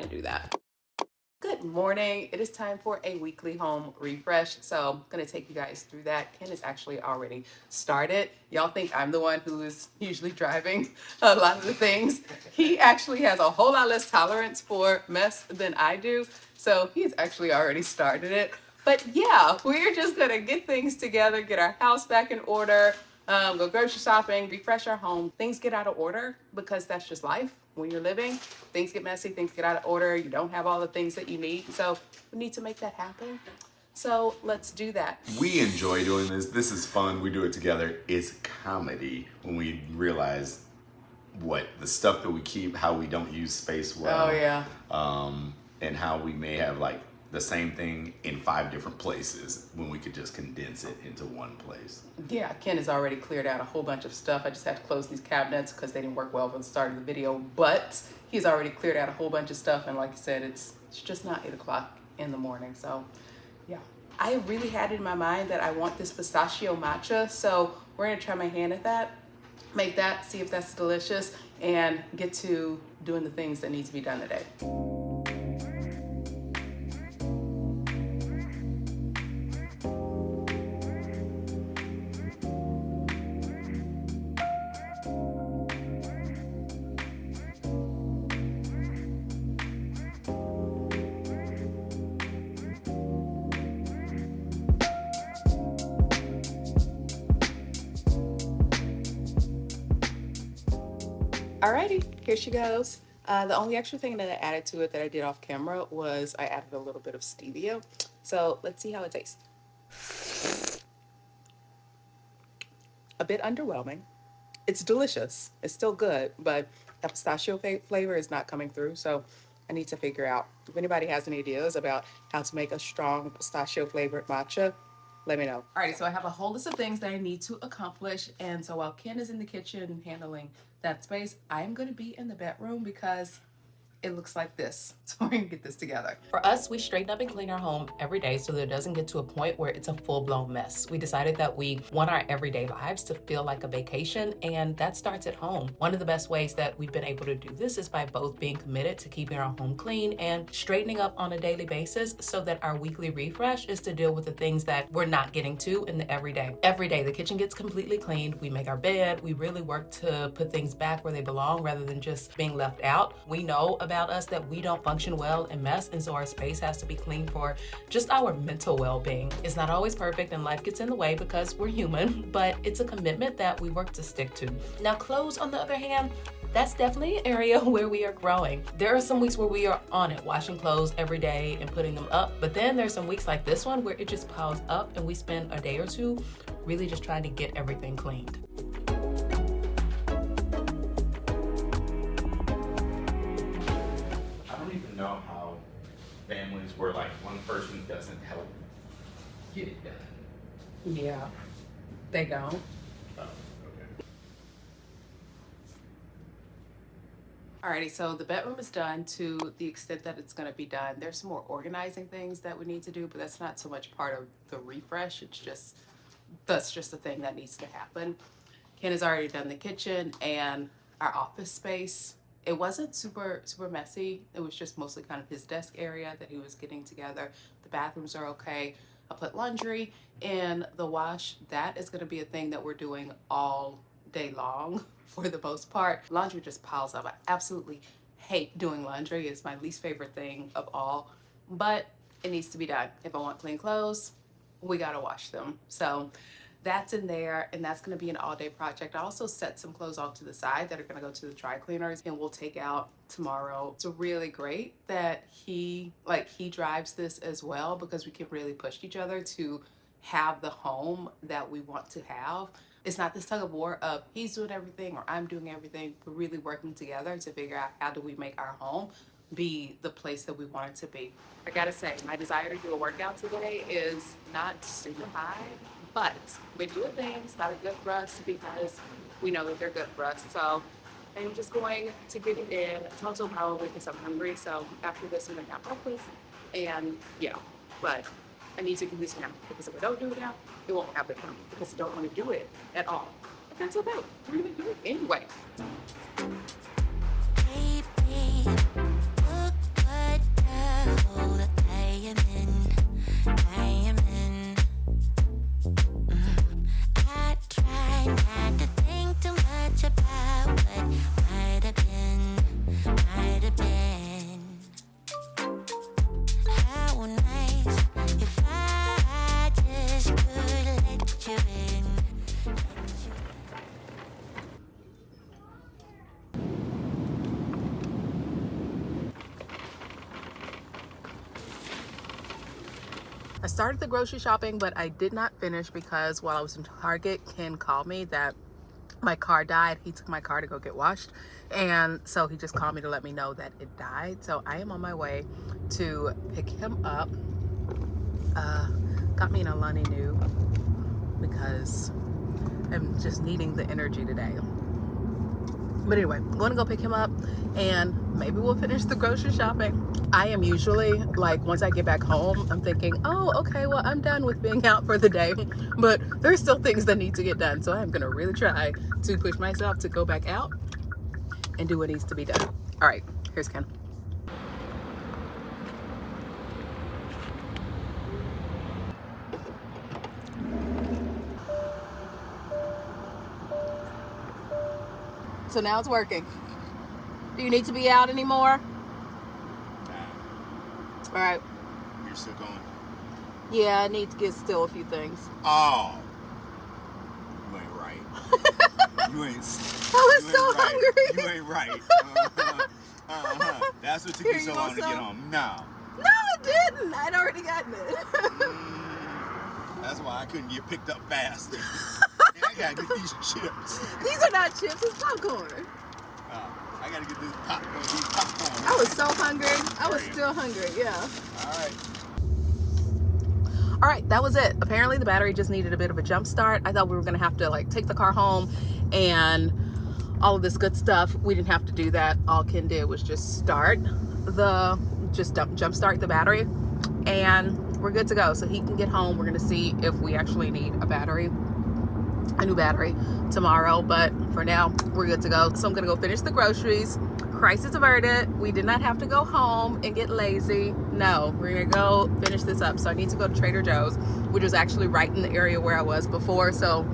didn't do that. Good morning. It is time for a weekly home refresh. So I'm going to take you guys through that. Ken has actually already started. Y'all think I'm the one who is usually driving a lot of the things. He actually has a whole lot less tolerance for mess than I do. So he's actually already started it. But yeah, we're just going to get things together, get our house back in order, go grocery shopping, refresh our home. Things get out of order because that's just life. When you're living, things get messy, things get out of order. You don't have all the things that you need. So we need to make that happen. So let's do that. We enjoy doing this. This is fun. We do it together. It's comedy when we realize what the stuff that we keep, how we don't use space well. Oh, yeah. And how we may have like the same thing in 5 different places when we could just condense it into one place. Yeah, Ken has already cleared out a whole bunch of stuff. I just had to close these cabinets because they didn't work well for the start of the video, but he's already cleared out a whole bunch of stuff. And like you said, it's just not 8 o'clock in the morning. So yeah, I really had in my mind that I want this pistachio matcha. So we're gonna try my hand at that, make that, see if that's delicious, and get to doing the things that need to be done today. Alrighty, here she goes. The only extra thing that I added to it that I did off camera was I added a little bit of stevia. So let's see how it tastes. A bit underwhelming. It's delicious. It's still good, but that pistachio flavor is not coming through. So I need to figure out if anybody has any ideas about how to make a strong pistachio flavored matcha. Let me know. Alrighty, so I have a whole list of things that I need to accomplish. And so while Ken is in the kitchen handling that space, I'm going to be in the bedroom because it looks like this. So we're gonna get this together. For us, we straighten up and clean our home every day so that it doesn't get to a point where it's a full-blown mess. We decided that we want our everyday lives to feel like a vacation, and that starts at home. One of the best ways that we've been able to do this is by both being committed to keeping our home clean and straightening up on a daily basis so that our weekly refresh is to deal with the things that we're not getting to in the everyday. Every day, the kitchen gets completely cleaned. We make our bed. We really work to put things back where they belong rather than just being left out. We know about us that we don't function well in mess, and so our space has to be clean for just our mental well-being. It's not always perfect and life gets in the way because we're human, but it's a commitment that we work to stick to. Now, clothes, on the other hand, that's definitely an area where we are growing. There are some weeks where we are on it, washing clothes every day and putting them up, but then there's some weeks like this one where it just piles up and we spend a day or two really just trying to get everything cleaned. Know how families where like one person doesn't help get it done. Yeah, they don't. Oh, okay. Alrighty, so the bedroom is done to the extent that it's gonna be done. There's some more organizing things that we need to do, but that's not so much part of the refresh. That's just a thing that needs to happen. Ken has already done the kitchen and our office space. It wasn't super messy. It was just mostly kind of his desk area that he was getting together. The bathrooms are okay. I put laundry in the wash. That is gonna be a thing that we're doing all day long for the most part. Laundry just piles up. I absolutely hate doing laundry. It's my least favorite thing of all, but it needs to be done. If I want clean clothes, we gotta wash them. So that's in there, and that's going to be an all-day project. I also set some clothes off to the side that are going to go to the dry cleaners and we'll take out tomorrow. It's really great that he drives this as well because we can really push each other to have the home that we want to have. It's not this tug of war of he's doing everything or I'm doing everything. We're really working together to figure out how do we make our home be the place that we want it to be. I gotta say, my desire to do a workout today is not super high, but we do things that are good for us because we know that they're good for us. So I'm just going to get it in. It's also probably because I'm hungry. So after this, I'm gonna have breakfast and yeah, but I need to do this now because if I don't do it now, it won't happen now because I don't want to do it at all. But that's okay. We're gonna do it anyway. Baby, look what I started the grocery shopping, but I did not finish because while I was in Target, Ken called me that my car died. He took my car to go get washed, and so he just called me to let me know that it died. So I am on my way to pick him up. Got me in a Lunny New because I'm just needing the energy today. But anyway, I'm going to go pick him up and maybe we'll finish the grocery shopping. I am usually like, once I get back home, I'm thinking, oh, okay, well, I'm done with being out for the day. But there's still things that need to get done. So I'm going to really try to push myself to go back out and do what needs to be done. All right, here's Ken. So now it's working. Do you need to be out anymore? All right. You're still going? Yeah, I need to get still a few things. Oh. You ain't right. You ain't. I was you so ain't right. hungry. You ain't right. That's what took Here, you you so want long to some? get home. No. No, it didn't. I'd already gotten it. That's why I couldn't get picked up fast. I gotta get these chips. These are not chips, it's popcorn. I gotta get these popcorn. I was so hungry. I was still hungry, yeah. All right, that was it. Apparently the battery just needed a bit of a jump start. I thought we were gonna have to like take the car home and all of this good stuff. We didn't have to do that. All Ken did was just jump start the battery, and we're good to go. So he can get home. We're gonna see if we actually need a new battery tomorrow, but for now we're good to go. So I'm gonna go finish the groceries. Crisis averted. We did not have to go home and get lazy. No, we're gonna go finish this up. So I need to go to Trader Joe's, which was actually right in the area where I was before. So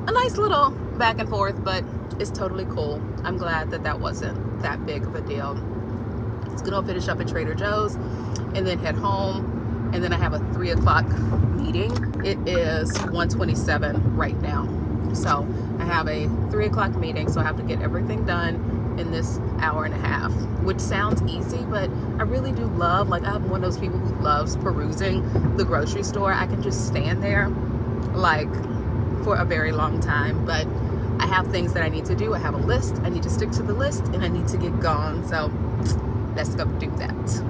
a nice little back and forth, but it's totally cool. I'm glad that that wasn't that big of a deal. It's gonna finish up at Trader Joe's and then head home. And then I have a 3 o'clock meeting. It is 1:27 right now. So I have a 3 o'clock meeting. So I have to get everything done in this hour and a half, which sounds easy, but I really do love, like I'm one of those people who loves perusing the grocery store. I can just stand there like for a very long time, but I have things that I need to do. I have a list. I need to stick to the list and I need to get gone. So let's go do that.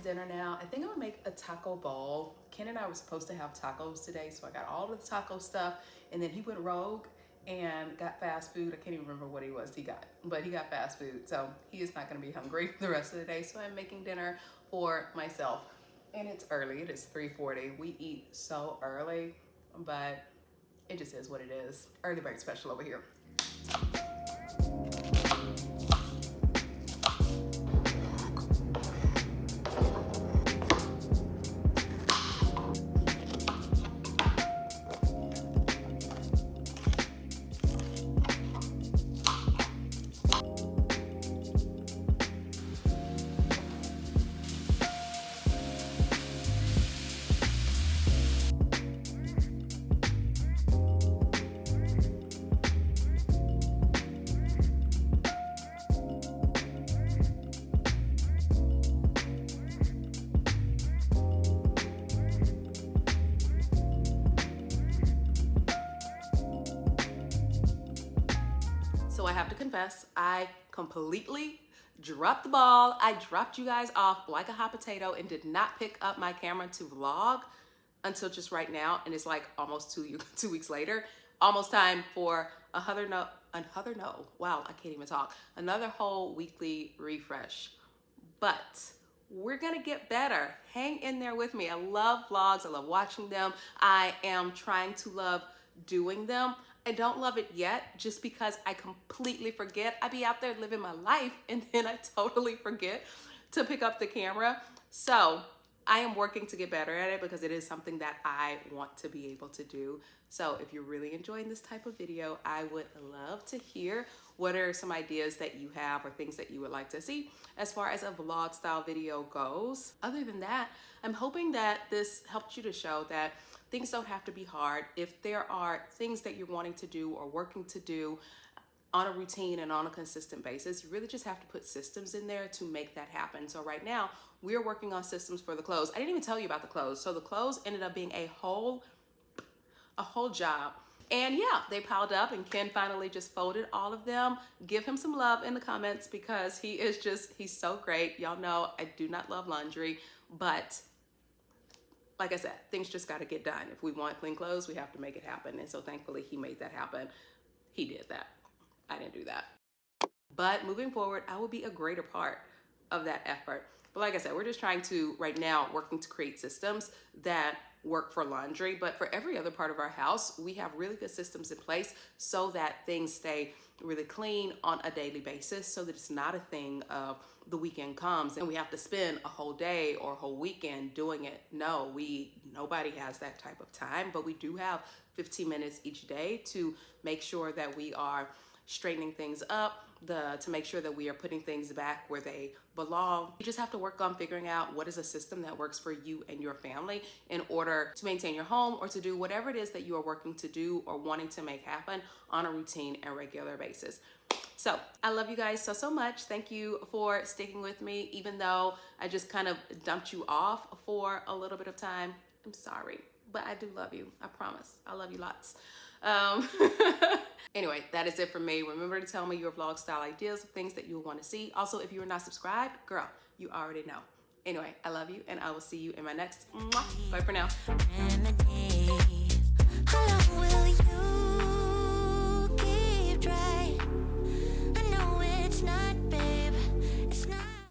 Dinner now. I think I'm gonna make a taco bowl. Ken and I were supposed to have tacos today, so I got all the taco stuff, and then he went rogue and got fast food. I can't even remember what he got, but he got fast food, so he is not gonna be hungry the rest of the day. So I'm making dinner for myself, and it's early. It is 3:40. We eat so early, but it just is what it is. Early bird special over here. So I have to confess, I completely dropped the ball. I dropped you guys off like a hot potato and did not pick up my camera to vlog until just right now. And it's like almost 2 weeks later. Almost time for wow, I can't even talk. Another whole weekly refresh. But we're gonna get better. Hang in there with me. I love vlogs, I love watching them. I am trying to love doing them. I don't love it yet just because I completely forget. I be out there living my life and then I totally forget to pick up the camera. So I am working to get better at it because it is something that I want to be able to do. So if you're really enjoying this type of video, I would love to hear what are some ideas that you have or things that you would like to see as far as a vlog style video goes. Other than that, I'm hoping that this helped you to show that things don't have to be hard. If there are things that you're wanting to do or working to do on a routine and on a consistent basis, you really just have to put systems in there to make that happen. So right now, we're working on systems for the clothes. I didn't even tell you about the clothes. So the clothes ended up being a whole job. And yeah, they piled up and Ken finally just folded all of them. Give him some love in the comments because he's so great. Y'all know I do not love laundry, but like I said, things just got to get done. If we want clean clothes, we have to make it happen. And so thankfully he made that happen. He did that. I didn't do that. But moving forward, I will be a greater part of that effort. But like I said, we're just trying to, right now, working to create systems that work for laundry. But for every other part of our house, we have really good systems in place so that things stay really clean on a daily basis, so that it's not a thing of the weekend comes and we have to spend a whole day or a whole weekend doing it. No, nobody has that type of time, but we do have 15 minutes each day to make sure that we are straightening things up, to make sure that we are putting things back where they belong. You just have to work on figuring out what is a system that works for you and your family in order to maintain your home or to do whatever it is that you are working to do or wanting to make happen on a routine and regular basis. So I love you guys so much. Thank you for sticking with me, even though I just kind of dumped you off for a little bit of time. I'm sorry, but I do love you. I promise. I love you lots. Anyway, that is it for me. Remember to tell me your vlog style ideas of things that you want to see. Also, if you are not subscribed, girl, you already know. Anyway, I love you and I will see you in my next. Bye for now.